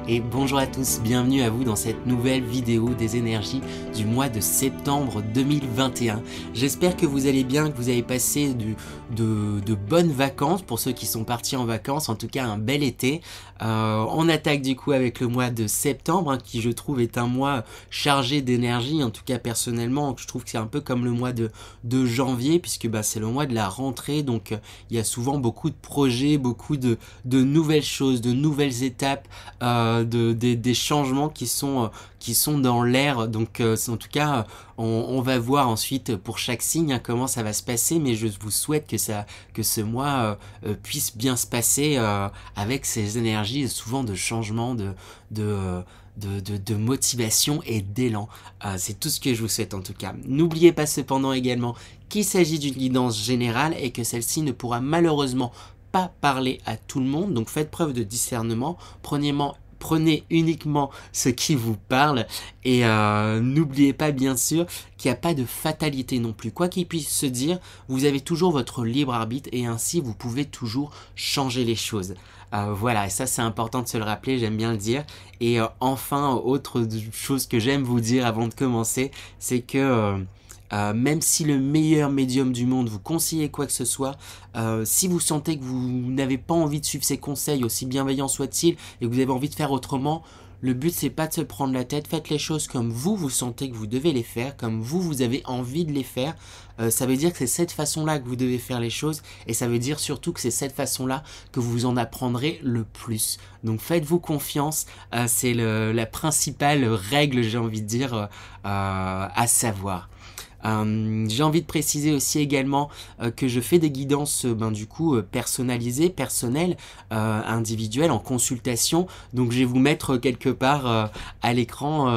et bonjour à tous, bienvenue à vous dans cette nouvelle vidéo des énergies du mois de septembre 2021. J'espère que vous allez bien, que vous avez passé de bonnes vacances pour ceux qui sont partis en vacances, en tout cas un bel été. On attaque du coup avec le mois de septembre qui je trouve est un mois chargé d'énergie, en tout cas personnellement je trouve que c'est un peu comme le mois de janvier puisque c'est le mois de la rentrée, donc il y a souvent beaucoup de projets, beaucoup de nouvelles choses, de nouvelles étapes, des changements qui sont dans l'air. Donc en tout cas on va voir ensuite pour chaque signe comment ça va se passer, mais je vous souhaite que ce mois puisse bien se passer avec ces énergies souvent de changement, de motivation et d'élan. C'est tout ce que je vous souhaite en tout cas. N'oubliez pas cependant également qu'il s'agit d'une guidance générale et que celle-ci ne pourra malheureusement pas parler à tout le monde, donc faites preuve de discernement, prenez uniquement ce qui vous parle et n'oubliez pas bien sûr qu'il n'y a pas de fatalité non plus. Quoi qu'il puisse se dire, vous avez toujours votre libre arbitre et ainsi vous pouvez toujours changer les choses. Voilà, et ça c'est important de se le rappeler, j'aime bien le dire. Et enfin, autre chose que j'aime vous dire avant de commencer, c'est que même si le meilleur médium du monde vous conseille quoi que ce soit, si vous sentez que vous n'avez pas envie de suivre ses conseils, aussi bienveillants soient-ils, et que vous avez envie de faire autrement, le but c'est pas de se prendre la tête, faites les choses comme vous sentez que vous devez les faire, comme vous avez envie de les faire. Ça veut dire que c'est cette façon-là que vous devez faire les choses, et ça veut dire surtout que c'est cette façon-là que vous en apprendrez le plus. Donc faites-vous confiance, c'est la principale règle, j'ai envie de dire, à savoir. J'ai envie de préciser aussi également que je fais des guidances personnalisées, personnelles, individuelles, en consultation. Donc je vais vous mettre quelque part à l'écran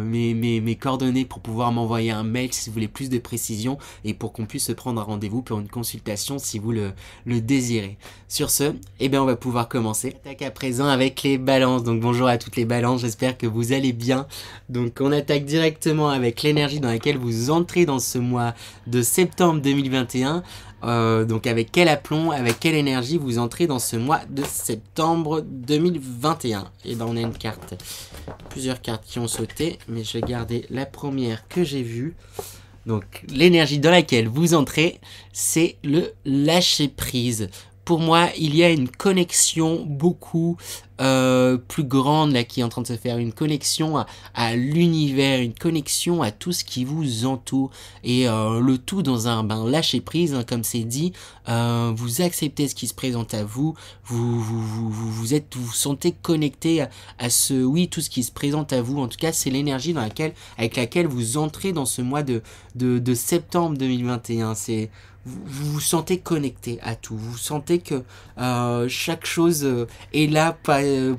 mes coordonnées pour pouvoir m'envoyer un mail si vous voulez plus de précision et pour qu'on puisse se prendre un rendez-vous pour une consultation si vous le désirez. Sur ce, on va pouvoir commencer. On attaque à présent avec les balances. Donc bonjour à toutes les balances, j'espère que vous allez bien. Donc on attaque directement avec l'énergie dans laquelle vous entrez dans ce mois de septembre 2021. Donc avec quel aplomb, avec quelle énergie vous entrez dans ce mois de septembre 2021. Et on a une carte, plusieurs cartes qui ont sauté, mais je vais garder la première que j'ai vue. Donc l'énergie dans laquelle vous entrez, c'est le lâcher prise. Pour moi, il y a une connexion beaucoup plus grande là qui est en train de se faire, une connexion à l'univers, une connexion à tout ce qui vous entoure et le tout dans un lâcher prise, comme c'est dit. Vous acceptez ce qui se présente à vous, vous sentez connecté à tout ce qui se présente à vous. En tout cas, c'est l'énergie avec laquelle vous entrez dans ce mois de septembre 2021. Vous vous sentez connecté à tout, vous sentez que chaque chose est là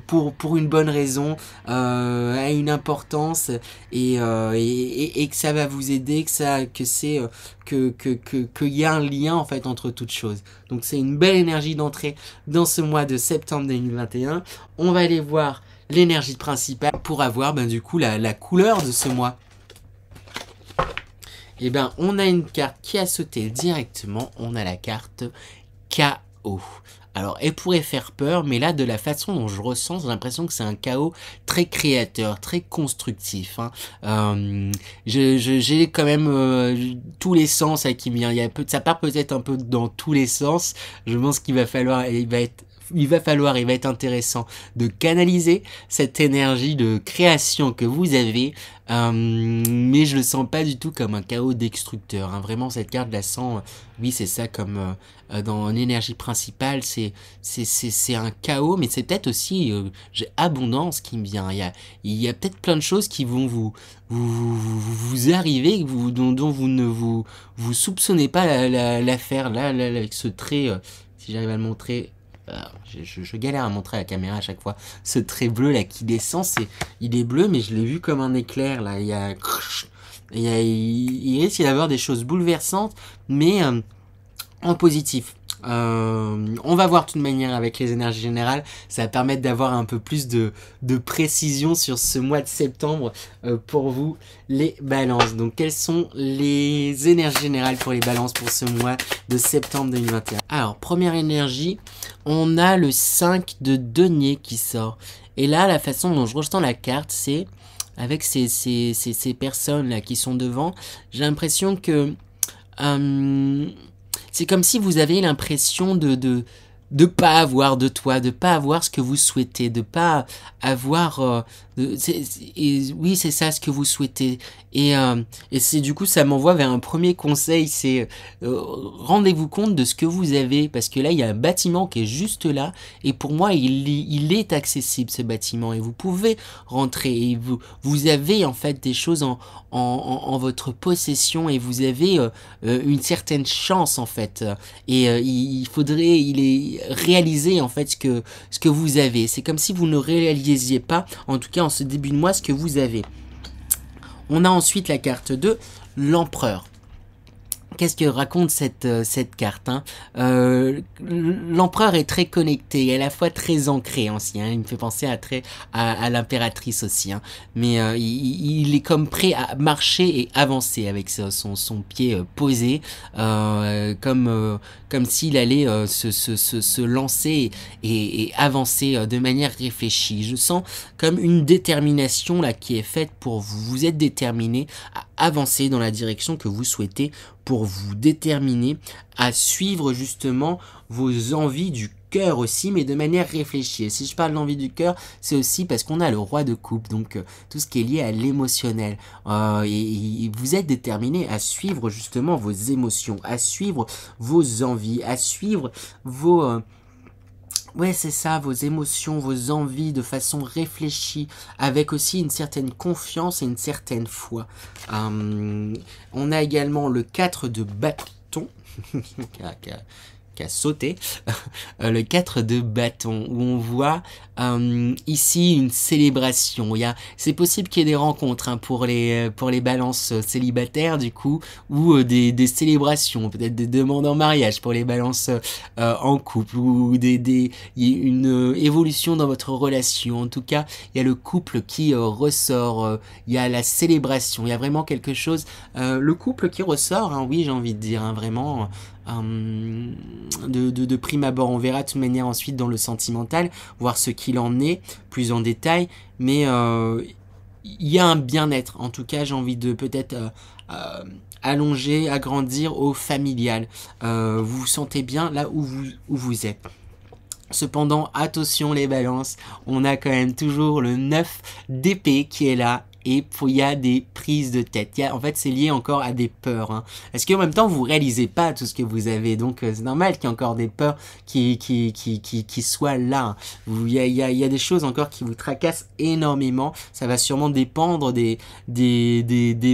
pour une bonne raison, a une importance et que ça va vous aider, qu'il y a un lien en fait entre toutes choses. Donc c'est une belle énergie d'entrée dans ce mois de septembre 2021. On va aller voir l'énergie principale pour avoir du coup la couleur de ce mois. On a une carte qui a sauté directement, on a la carte chaos. Alors, elle pourrait faire peur, mais là, de la façon dont je ressens, j'ai l'impression que c'est un chaos très créateur, très constructif. J'ai quand même tous les sens qui me viennent. Ça part peut-être un peu dans tous les sens. Je pense qu'il va falloir, il va être intéressant de canaliser cette énergie de création que vous avez, mais je le sens pas du tout comme un chaos destructeur. Vraiment, cette carte la sent, oui, c'est ça, comme dans l'énergie principale, c'est un chaos, mais c'est peut-être aussi j'ai abondance qui me vient. Il y a peut-être plein de choses qui vont vous arriver, dont vous ne vous soupçonnez pas la faire là avec ce trait. Si j'arrive à le montrer. Je galère à montrer à la caméra à chaque fois. Ce trait bleu là qui descend, il est bleu, mais je l'ai vu comme un éclair là. Il risque d'y avoir des choses bouleversantes, mais en positif. On va voir de toute manière avec les énergies générales, ça va permettre d'avoir un peu plus de précision sur ce mois de septembre pour vous les balances. Donc quelles sont les énergies générales pour les balances pour ce mois de septembre 2021? Alors première énergie, on a le 5 de denier qui sort Et là, la façon dont je ressens la carte, c'est avec ces personnes-là qui sont devant, j'ai l'impression que c'est comme si vous avez l'impression de pas avoir de toit, de pas avoir ce que vous souhaitez, de pas avoir oui, c'est ça ce que vous souhaitez. Et c'est du coup ça m'envoie vers un premier conseil, c'est rendez-vous compte de ce que vous avez, parce que là il y a un bâtiment qui est juste là, et pour moi il est accessible, ce bâtiment, et vous pouvez rentrer, et vous avez en fait des choses en votre possession, et vous avez une certaine chance en fait, et il faudrait réaliser en fait ce que vous avez. C'est comme si vous ne réalisiez pas, en tout cas en ce début de mois, ce que vous avez. On a ensuite la carte 2, l'empereur. Qu'est-ce que raconte cette carte, hein? L'empereur est très connecté, et à la fois très ancré aussi, hein. Il me fait penser à l'impératrice aussi, hein. Mais il est comme prêt à marcher et avancer avec son pied posé, comme s'il allait se lancer et avancer de manière réfléchie. Je sens comme une détermination là qui est faite pour vous. Vous êtes déterminé à avancer dans la direction que vous souhaitez, pour vous déterminer à suivre justement vos envies du cœur aussi, mais de manière réfléchie. Et si je parle d'envie du cœur, c'est aussi parce qu'on a le roi de coupe, donc tout ce qui est lié à l'émotionnel. Et vous êtes déterminé à suivre justement vos émotions, à suivre vos envies, à suivre vos... ouais, c'est ça, vos émotions, vos envies de façon réfléchie, avec aussi une certaine confiance et une certaine foi. On a également le 4 de bâton, qui a sauté, le 4 de bâton, où on voit ici une célébration. C'est possible qu'il y ait des rencontres, hein, pour les balances célibataires du coup, ou des célébrations, peut-être des demandes en mariage pour les balances en couple, ou une évolution dans votre relation. En tout cas, il y a le couple qui ressort, il y a la célébration, il y a vraiment quelque chose, le couple qui ressort, hein, oui, j'ai envie de dire, hein, vraiment... de prime abord. On verra de toute manière ensuite dans le sentimental, voir ce qu'il en est plus en détail, mais il y a un bien-être. En tout cas, j'ai envie de peut-être allonger, agrandir au familial. Vous vous sentez bien là où vous êtes. Cependant, attention les balances, on a quand même toujours le 9 d'épée qui est là. Et il y a des prises de tête. En fait, c'est lié encore à des peurs, hein. Parce qu'en même temps, vous réalisez pas tout ce que vous avez. Donc, c'est normal qu'il y ait encore des peurs qui soient là. Il y a des choses encore qui vous tracassent énormément. Ça va sûrement dépendre des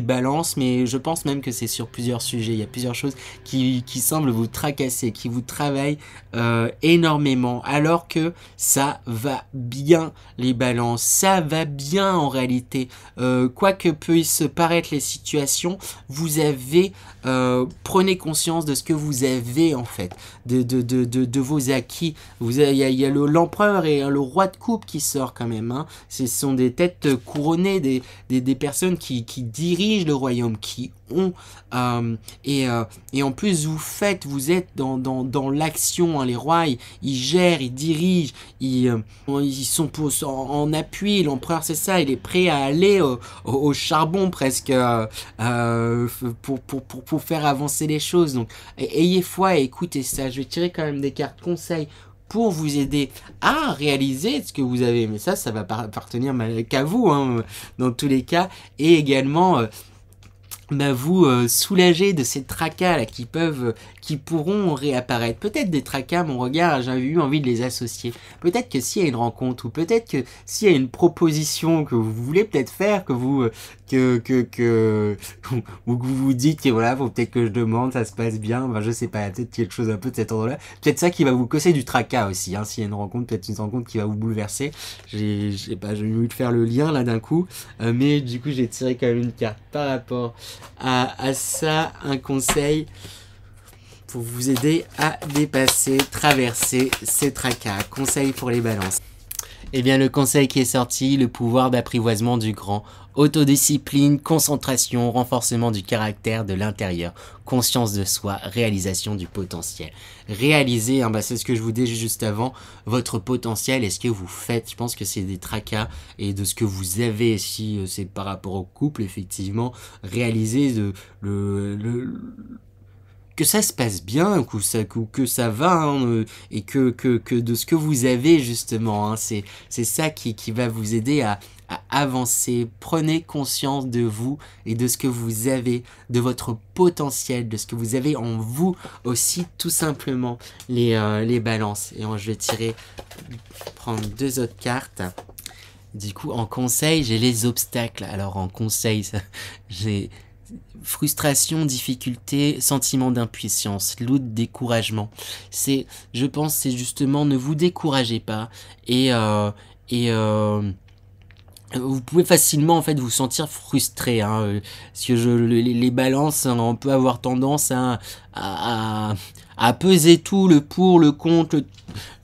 balances. Mais je pense même que c'est sur plusieurs sujets. Il y a plusieurs choses qui semblent vous tracasser, qui vous travaillent énormément. Alors que ça va bien, les balances. Ça va bien en réalité. Quoi que puissent paraître les situations, vous avez, prenez conscience de ce que vous avez en fait, de vos acquis. Il y a l'empereur et le roi de coupe qui sort quand même, hein. Ce sont des têtes couronnées, des personnes qui dirigent le royaume, qui ont, et en plus vous êtes dans l'action, hein. Les rois, ils gèrent, ils dirigent, ils sont en appui. L'empereur, c'est ça, il est prêt à aller au charbon presque, pour faire avancer les choses. Donc ayez foi et écoutez ça. Je vais tirer quand même des cartes conseils pour vous aider à réaliser ce que vous avez, mais ça va appartenir qu'à vous, hein, dans tous les cas, et également vous soulager de ces tracas là qui pourront réapparaître. Peut-être des tracas, mon regard, j'avais eu envie de les associer. Peut-être que s'il y a une rencontre, ou peut-être que s'il y a une proposition que vous voulez peut-être faire, que vous ou que vous dites que voilà, faut peut-être que je demande, ça se passe bien, je sais pas, peut-être quelque chose un peu de cet ordre-là. Peut-être ça qui va vous causer du tracas aussi, hein, s'il y a une rencontre, peut-être une rencontre qui va vous bouleverser. J'ai eu de faire le lien là d'un coup, mais du coup j'ai tiré quand même une carte par rapport à ça, un conseil pour vous aider à dépasser, traverser ces tracas. Conseil pour les balances. Eh bien, le conseil qui est sorti, le pouvoir d'apprivoisement du grand, autodiscipline, concentration, renforcement du caractère de l'intérieur, conscience de soi, réalisation du potentiel. Réaliser, hein, c'est ce que je vous dis juste avant, votre potentiel et ce que vous faites. Je pense que c'est des tracas et de ce que vous avez, si c'est par rapport au couple, effectivement, réaliser que ça se passe bien, que ça va, hein, et que de ce que vous avez justement, hein, c'est ça qui va vous aider à avancer. Prenez conscience de vous et de ce que vous avez, de votre potentiel, de ce que vous avez en vous aussi, tout simplement, les balances. Et je vais prendre 2 autres cartes. Du coup, en conseil, j'ai les obstacles. Alors, en conseil, j'ai frustration, difficulté, sentiment d'impuissance, doute, découragement. Je pense, c'est justement, ne vous découragez pas et vous pouvez facilement en fait vous sentir frustré, hein, parce que les balances, hein, on peut avoir tendance à peser tout, le pour, le contre,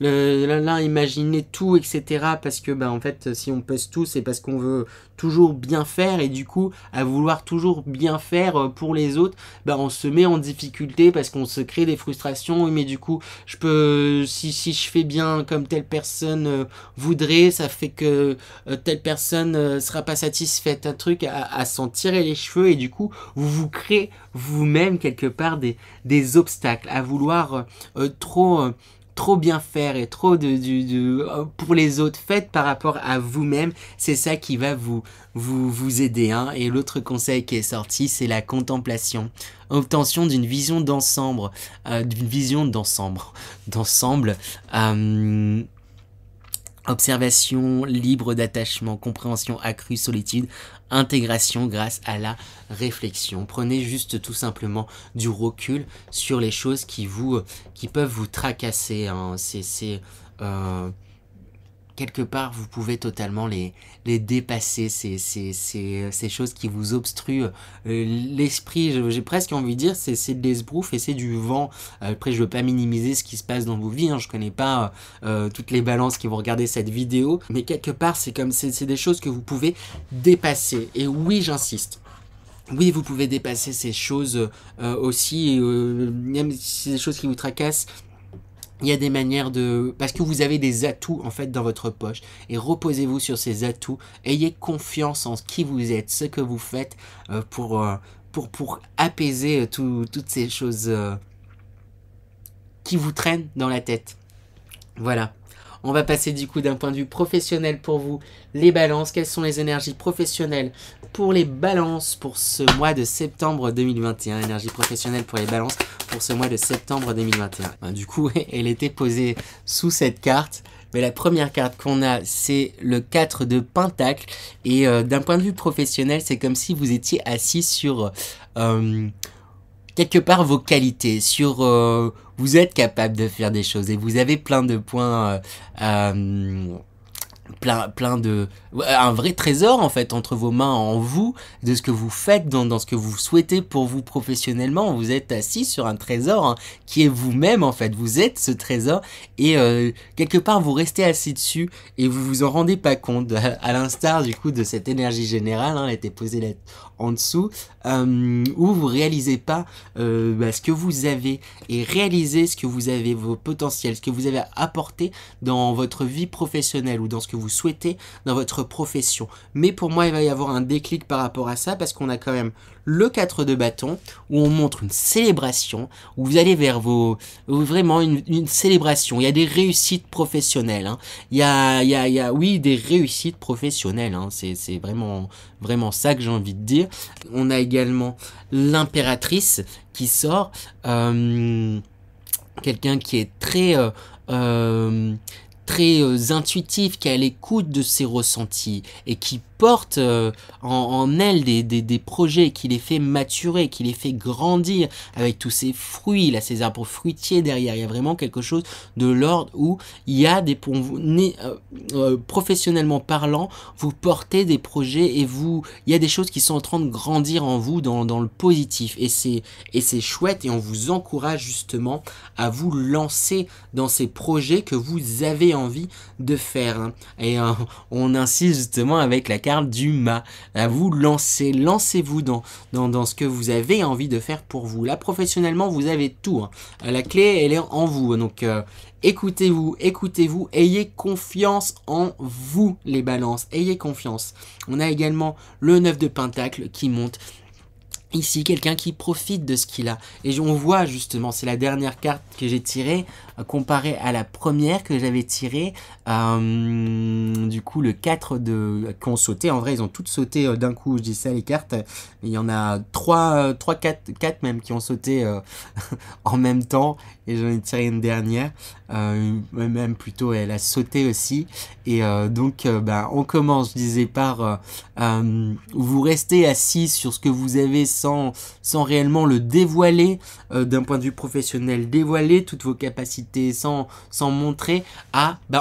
imaginer tout, etc. Parce que en fait, si on pèse tout, c'est parce qu'on veut toujours bien faire, et du coup, à vouloir toujours bien faire pour les autres, on se met en difficulté parce qu'on se crée des frustrations. Oui, mais du coup, si je fais bien comme telle personne voudrait, ça fait que telle personne sera pas satisfaite. Un truc à s'en tirer les cheveux, et du coup, vous créez vous-même quelque part des obstacles, à vouloir trop bien faire et trop pour les autres. Faites par rapport à vous-même, c'est ça qui va vous aider, hein. Et l'autre conseil qui est sorti, c'est la contemplation, obtention d'une vision d'ensemble, observation libre d'attachement, compréhension accrue, solitude, intégration grâce à la réflexion. Prenez juste tout simplement du recul sur les choses qui peuvent vous tracasser, hein. Quelque part, vous pouvez totalement les dépasser, ces choses qui vous obstruent l'esprit. J'ai presque envie de dire, c'est de l'esbrouf et c'est du vent. Après, je veux pas minimiser ce qui se passe dans vos vies, hein. Je connais pas toutes les balances qui vont regarder cette vidéo, mais quelque part, c'est des choses que vous pouvez dépasser. Et oui, j'insiste. Oui, vous pouvez dépasser ces choses aussi, même si c'est des choses qui vous tracassent. Il y a des manières parce que vous avez des atouts en fait dans votre poche, et reposez-vous sur ces atouts, ayez confiance en qui vous êtes, ce que vous faites pour apaiser toutes ces choses qui vous traînent dans la tête. Voilà. On va passer du coup d'un point de vue professionnel pour vous, les balances. Quelles sont les énergies professionnelles pour les balances pour ce mois de septembre 2021? Énergie professionnelle pour les balances pour ce mois de septembre 2021. Du coup, elle était posée sous cette carte. Mais la première carte qu'on a, c'est le 4 de Pentacle. Et d'un point de vue professionnel, c'est comme si vous étiez assis sur quelque part vos qualités, sur vous êtes capable de faire des choses et vous avez plein de points, un vrai trésor en fait entre vos mains, en vous, de ce que vous faites, dans ce que vous souhaitez pour vous professionnellement. Vous êtes assis sur un trésor, hein, qui est vous-même en fait. Vous êtes ce trésor, et quelque part vous restez assis dessus et vous vous en rendez pas compte, à l'instar du coup de cette énergie générale, hein, elle était posée là en dessous, où vous réalisez pas ce que vous avez, et réalisez ce que vous avez, vos potentiels, ce que vous avez à apporter dans votre vie professionnelle ou dans ce que vous souhaitez dans votre profession. Mais pour moi, il va y avoir un déclic par rapport à ça, parce qu'on a quand même le 4 de bâton, où on montre une célébration, où vous allez vers vraiment une célébration. Il y a des réussites professionnelles, hein. Il y a oui, des réussites professionnelles, hein. C'est vraiment ça que j'ai envie de dire. On a également l'impératrice qui sort, quelqu'un qui est très intuitif, qui est à l'écoute de ses ressentis et qui porte en elle des projets, qui les fait maturer, qui les fait grandir avec tous ces fruits, là, ces arbres fruitiers derrière. Il y a vraiment quelque chose de l'ordre où il y a des professionnellement parlant, vous portez des projets et il y a des choses qui sont en train de grandir en vous dans le positif, et c'est chouette, et on vous encourage justement à vous lancer dans ces projets que vous avez envie de faire, hein. Et on insiste justement avec la carte du mât, à vous lancez-vous dans ce que vous avez envie de faire pour vous. Là, professionnellement, vous avez tout, hein. La clé, elle est en vous, donc écoutez-vous, ayez confiance en vous, les balances, ayez confiance. On a également le 9 de Pentacle qui monte. Ici, quelqu'un qui profite de ce qu'il a. Et on voit justement, c'est la dernière carte que j'ai tirée, comparée à la première que j'avais tirée. Du coup, le 4 qui ont sauté. En vrai, ils ont toutes sauté d'un coup, je dis ça, les cartes. Il y en a 4 même qui ont sauté en même temps. Et j'en ai tiré une dernière. Même plutôt, elle a sauté aussi. Et donc, on commence, je disais, par vous restez assis sur ce que vous avez sans réellement le dévoiler d'un point de vue professionnel, dévoiler toutes vos capacités sans montrer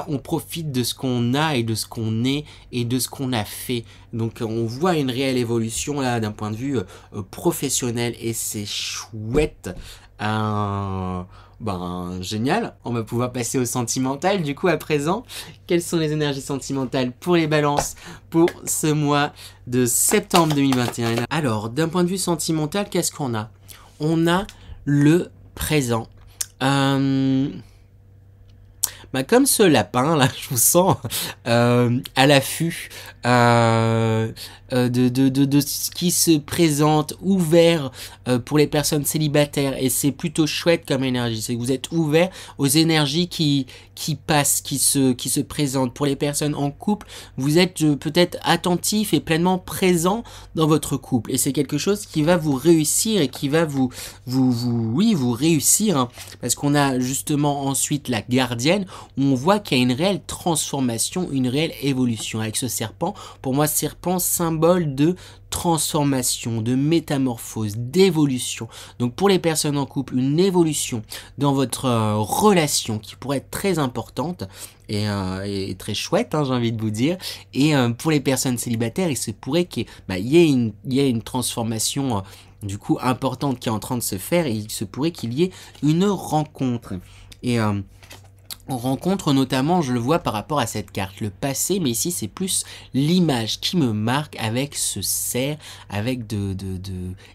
on profite de ce qu'on a et de ce qu'on est et de ce qu'on a fait. Donc on voit une réelle évolution là d'un point de vue professionnel, et c'est chouette. Génial, on va pouvoir passer au sentimental du coup à présent. Quelles sont les énergies sentimentales pour les balances pour ce mois de septembre 2021? Alors, d'un point de vue sentimental, qu'est-ce qu'on a? On a le présent. Comme ce lapin là, je vous sens à l'affût de ce qui se présente, ouvert pour les personnes célibataires, et c'est plutôt chouette comme énergie. C'est que vous êtes ouvert aux énergies qui passent, qui se présentent. Pour les personnes en couple, vous êtes peut-être attentif et pleinement présent dans votre couple, et c'est quelque chose qui va vous réussir et qui va vous réussir, hein, parce qu'on a justement ensuite la gardienne, où on voit qu'il y a une réelle transformation, une réelle évolution avec ce serpent. Pour moi, serpent, symbole de transformation, de métamorphose, d'évolution. Donc pour les personnes en couple, une évolution dans votre relation qui pourrait être très importante et très chouette, hein, j'ai envie de vous dire. Et pour les personnes célibataires, il se pourrait qu'il y ait une transformation du coup importante qui est en train de se faire, et il se pourrait qu'il y ait une rencontre. Et on rencontre notamment, je le vois par rapport à cette carte, le passé, mais ici c'est plus l'image qui me marque avec ce cerf, avec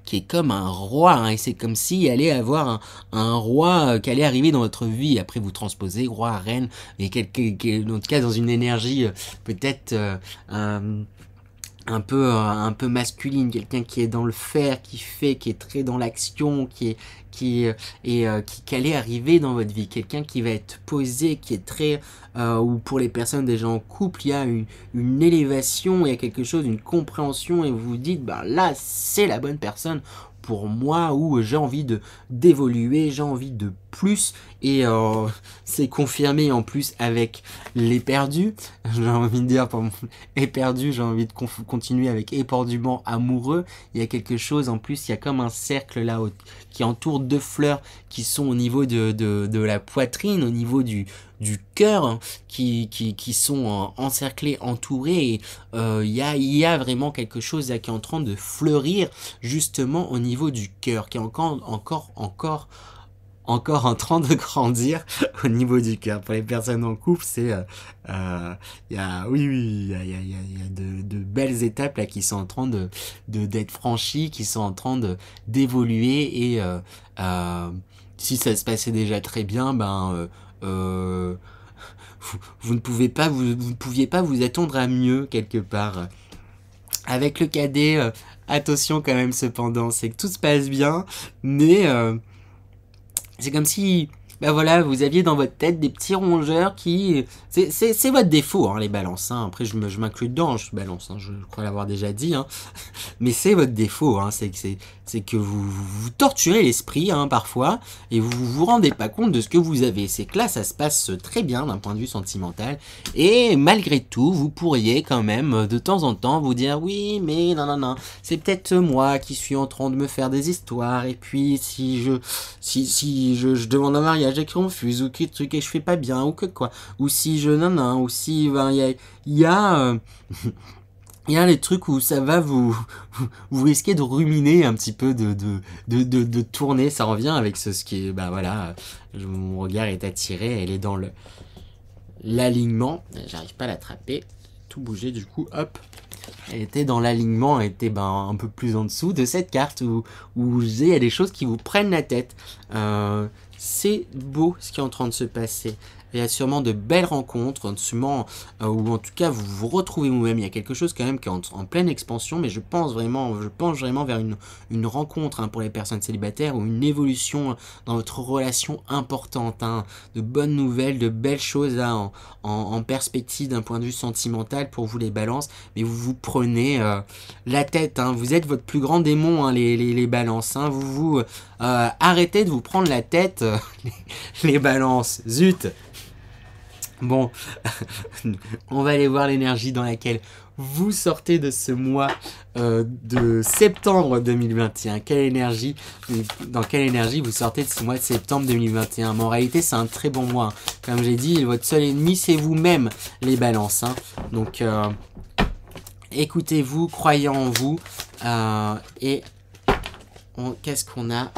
qui est comme un roi, hein, et c'est comme s'il allait avoir un roi qui allait arriver dans votre vie. Après vous transposez roi, reine, et en tout cas dans une énergie peut-être un peu masculine, quelqu'un qui est dans le faire, qui est très dans l'action, qui allait arriver dans votre vie, quelqu'un qui va être posé, qui est très ou pour les personnes déjà en couple, il y a une élévation, il y a quelque chose, une compréhension, et vous vous dites là c'est la bonne personne pour moi, où j'ai envie d'évoluer, j'ai envie de plus, et c'est confirmé en plus avec l'éperdu, j'ai envie de dire éperdu, j'ai envie de continuer avec éperdument amoureux. Il y a quelque chose en plus, il y a comme un cercle là qui entoure 2 fleurs qui sont au niveau de la poitrine, au niveau du cœur, hein, qui sont encerclés, entourés, et il y a vraiment quelque chose là qui est en train de fleurir justement au niveau du cœur, qui est encore en train de grandir au niveau du cœur. Pour les personnes en couple, c'est il y a de belles étapes là qui sont en train d'être franchies, qui sont en train d'évoluer, et si ça se passait déjà très bien, vous ne pouviez pas vous attendre à mieux quelque part. Avec le cadet, attention quand même cependant, c'est que tout se passe bien, mais c'est comme si bah voilà, vous aviez dans votre tête des petits rongeurs qui... C'est votre défaut, hein, les balances. Hein. Après, je m'inclus dedans, je balance, hein, je crois l'avoir déjà dit. Hein. Mais c'est votre défaut, hein, c'est que vous torturez l'esprit hein, parfois, et vous rendez pas compte de ce que vous avez. C'est que là, ça se passe très bien d'un point de vue sentimental, et malgré tout, vous pourriez quand même, de temps en temps, vous dire, oui, mais non, c'est peut-être moi qui suis en train de me faire des histoires, et puis si je demande un mariage et qu'on refuse, ou que truc et je fais pas bien, ou que quoi, ou si je ou si ben, il y a il y a les trucs où ça va vous risquez de ruminer un petit peu de tourner, ça revient avec ce qui est, bah voilà, mon regard est attiré, elle est dans l'alignement, j'arrive pas à l'attraper, tout bouger du coup, hop, elle était dans l'alignement, elle était ben, un peu plus en dessous de cette carte où il y a des choses qui vous prennent la tête. C'est beau ce qui est en train de se passer. Il y a sûrement de belles rencontres, sûrement, ou en tout cas vous vous retrouvez vous-même. Il y a quelque chose quand même qui est en pleine expansion, mais je pense vraiment vers une rencontre hein, pour les personnes célibataires ou une évolution dans votre relation importante. Hein, de bonnes nouvelles, de belles choses là, en perspective d'un point de vue sentimental pour vous les balances, mais vous prenez la tête. Hein, vous êtes votre plus grand démon, hein, les balances. Hein, arrêtez de vous prendre la tête, les balances. Zut! Bon, on va aller voir l'énergie dans laquelle vous sortez de ce mois de septembre 2021. Dans quelle énergie vous sortez de ce mois de septembre 2021? Mais en réalité, c'est un très bon mois. Hein. Comme j'ai dit, votre seul ennemi, c'est vous-même, les balances. Hein. Donc, écoutez-vous, croyez en vous. Qu'est-ce qu'on a?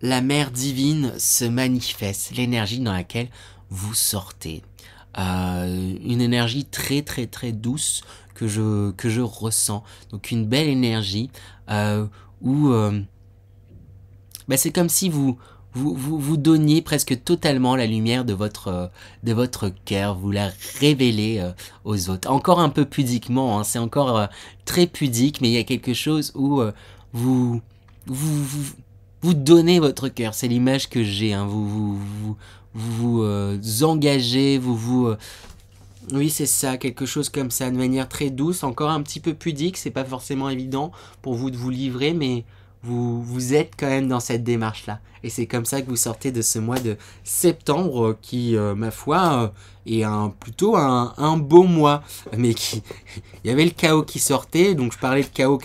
La mère divine se manifeste, l'énergie dans laquelle vous sortez. Une énergie très très très douce que je ressens. Donc une belle énergie où c'est comme si vous donniez presque totalement la lumière de votre cœur, vous la révélez aux autres. Encore un peu pudiquement, hein, c'est encore très pudique, mais il y a quelque chose où vous donnez votre cœur, c'est l'image que j'ai, hein. Vous engagez, oui, c'est ça, quelque chose comme ça, de manière très douce, encore un petit peu pudique, c'est pas forcément évident pour vous de vous livrer, mais vous êtes quand même dans cette démarche-là. Et c'est comme ça que vous sortez de ce mois de septembre qui, ma foi, est plutôt un beau mois. Mais il y avait le chaos qui sortait, donc je parlais de chaos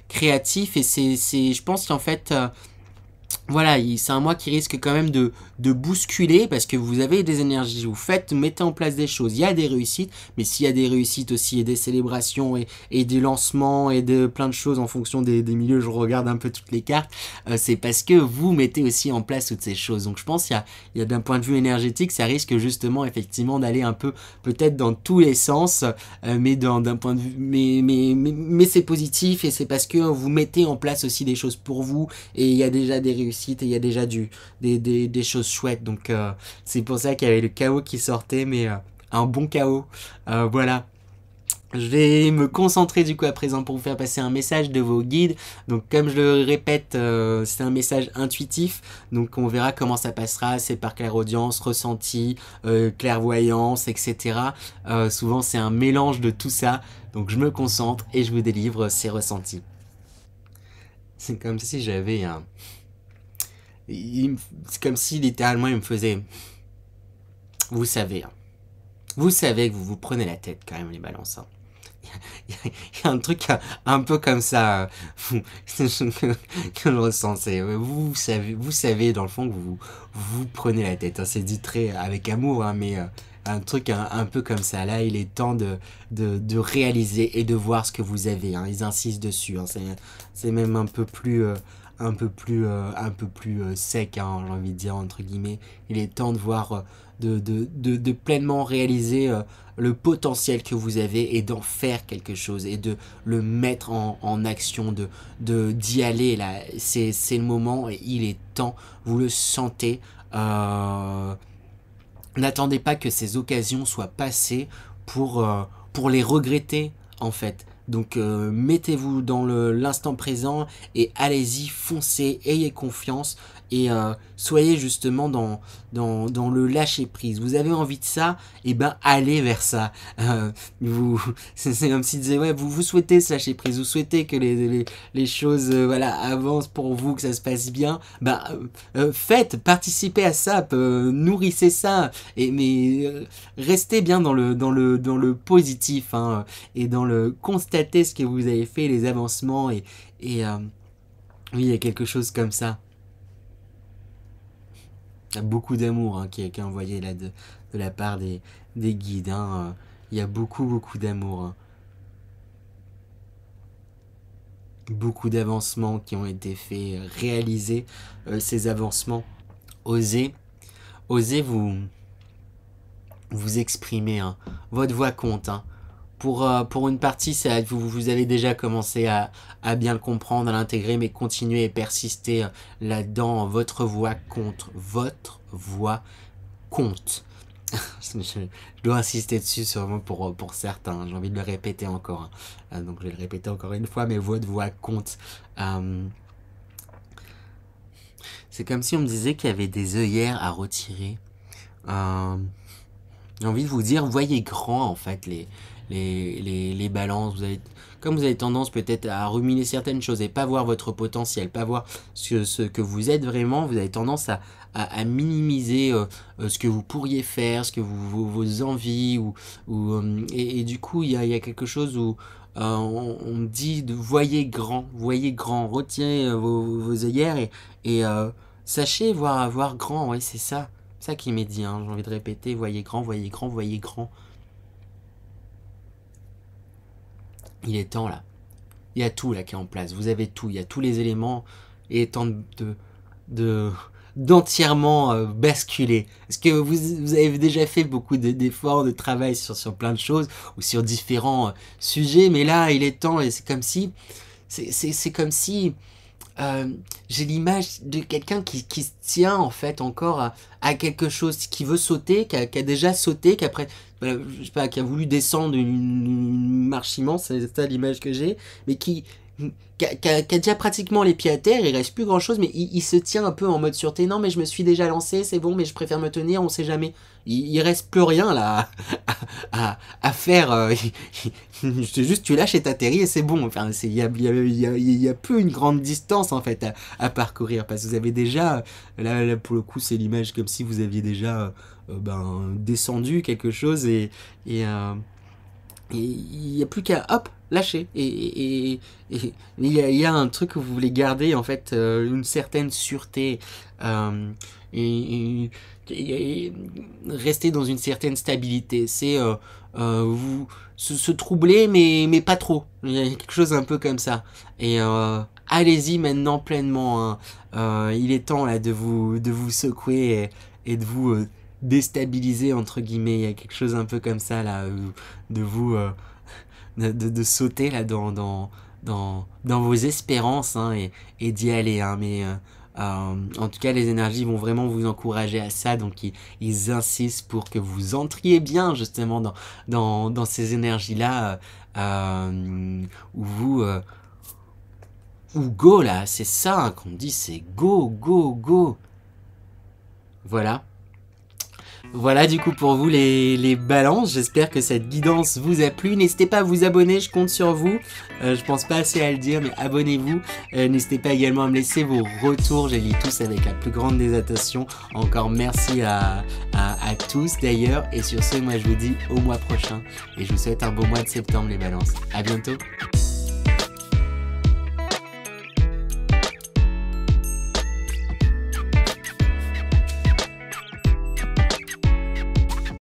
créatif, et je pense qu'en fait... voilà, c'est un mois qui risque quand même de bousculer parce que vous avez des énergies, vous mettez en place des choses, il y a des réussites, mais s'il y a des réussites aussi et des célébrations et des lancements et de plein de choses en fonction des milieux, je regarde un peu toutes les cartes, c'est parce que vous mettez aussi en place toutes ces choses. Donc je pense qu'il y a d'un point de vue énergétique, ça risque justement effectivement d'aller un peu peut-être dans tous les sens, mais d'un point de vue, mais c'est positif et c'est parce que vous mettez en place aussi des choses pour vous et il y a déjà des réussites et il y a déjà des choses chouettes. Donc c'est pour ça qu'il y avait le chaos qui sortait, mais un bon chaos. Voilà. Je vais me concentrer du coup à présent pour vous faire passer un message de vos guides. Donc comme je le répète, c'est un message intuitif. Donc on verra comment ça passera. C'est par clairaudience, ressenti, clairvoyance, etc. Souvent c'est un mélange de tout ça. Donc je me concentre et je vous délivre ces ressentis. C'est comme si j'avais un... C'est comme si littéralement il me faisait... Vous savez que vous vous prenez la tête quand même les balances. Hein. Il y a un truc un peu comme ça que je ressens. Vous savez dans le fond que vous prenez la tête. Hein. C'est dit très avec amour, hein, mais un truc un peu comme ça. Là, il est temps de réaliser et de voir ce que vous avez. Hein. Ils insistent dessus. Hein. C'est même un peu plus sec, hein, j'ai envie de dire, entre guillemets. Il est temps de voir, de pleinement réaliser le potentiel que vous avez et d'en faire quelque chose et de le mettre en action, d'y aller. Là, c'est le moment et il est temps. Vous le sentez. N'attendez pas que ces occasions soient passées pour les regretter, en fait. Donc mettez-vous dans l'instant présent et allez-y, foncez, ayez confiance et soyez justement dans le lâcher prise. Vous avez envie de ça, et ben allez vers ça. C'est comme s'il disait ouais, vous souhaitez ce lâcher prise, vous souhaitez que les choses voilà avancent pour vous, que ça se passe bien. Ben faites, participez à ça, nourrissez ça, mais restez bien dans le positif, hein, et dans le constater ce que vous avez fait, les avancements et oui, il y a quelque chose comme ça. Il y a beaucoup d'amour, hein, qui est envoyé là de la part des guides. Hein. Il y a beaucoup d'amour. Hein. Beaucoup d'avancements qui ont été faits, réaliser ces avancements. Osez vous exprimer. Hein. Votre voix compte. Hein. Pour une partie, vous avez déjà commencé à bien le comprendre, à l'intégrer, mais continuez et persistez là-dedans. Votre voix compte. Votre voix compte. Je dois insister dessus sûrement pour certains. J'ai envie de le répéter encore. Hein. Donc je vais le répéter encore une fois, mais votre voix compte. C'est comme si on me disait qu'il y avait des œillères à retirer. J'ai envie de vous dire, voyez grand en fait les balances. Comme vous avez tendance peut-être à ruminer certaines choses et pas voir votre potentiel, pas voir ce que vous êtes vraiment, vous avez tendance à minimiser ce que vous pourriez faire, ce que vos envies, et du coup il y a quelque chose où on me dit de voyez grand, retirez vos œillères et sachez voir grand, ouais c'est ça. C'est ça qui m'est dit, hein. J'ai envie de répéter, voyez grand, voyez grand, voyez grand. Il est temps là. Il y a tout là qui est en place. Vous avez tout, il y a tous les éléments. Il est temps d'entièrement basculer. Est-ce que vous avez déjà fait beaucoup d'efforts, de travail sur plein de choses ou sur différents sujets, mais là il est temps et c'est comme si j'ai l'image de quelqu'un qui se tient en fait encore à quelque chose, qui veut sauter, qui a déjà sauté, qui après, je sais pas, qui a voulu descendre une marche immense, c'est ça l'image que j'ai, mais qui a déjà pratiquement les pieds à terre, il reste plus grand chose, mais il se tient un peu en mode sûreté. Non, mais je me suis déjà lancé, c'est bon, mais je préfère me tenir, on sait jamais. Il reste plus rien là à faire. Juste tu lâches et t'atterris et c'est bon. Enfin, il y a plus une grande distance en fait à parcourir, parce que vous avez déjà là pour le coup c'est l'image comme si vous aviez déjà descendu quelque chose et il n'y a plus qu'à hop lâcher et il y a un truc que vous voulez garder en fait, une certaine sûreté, et rester dans une certaine stabilité. C'est vous se troubler mais pas trop. Il y a quelque chose un peu comme ça et allez-y maintenant pleinement, hein. Il est temps là de vous secouer et de vous déstabiliser entre guillemets. Il y a quelque chose un peu comme ça là, de vous de sauter là dans vos espérances, hein, et d'y aller, hein, mais en tout cas les énergies vont vraiment vous encourager à ça, donc ils insistent pour que vous entriez bien justement dans ces énergies là, où vous ou go là, c'est ça, hein, qu'on dit, c'est go. Voilà du coup pour vous les balances. J'espère que cette guidance vous a plu. N'hésitez pas à vous abonner, je compte sur vous. Je pense pas assez à le dire, mais abonnez-vous. N'hésitez pas également à me laisser vos retours, je les lis tous avec la plus grande des attentions. Encore merci à tous d'ailleurs. Et sur ce, moi je vous dis au mois prochain. Et je vous souhaite un bon mois de septembre les balances. À bientôt.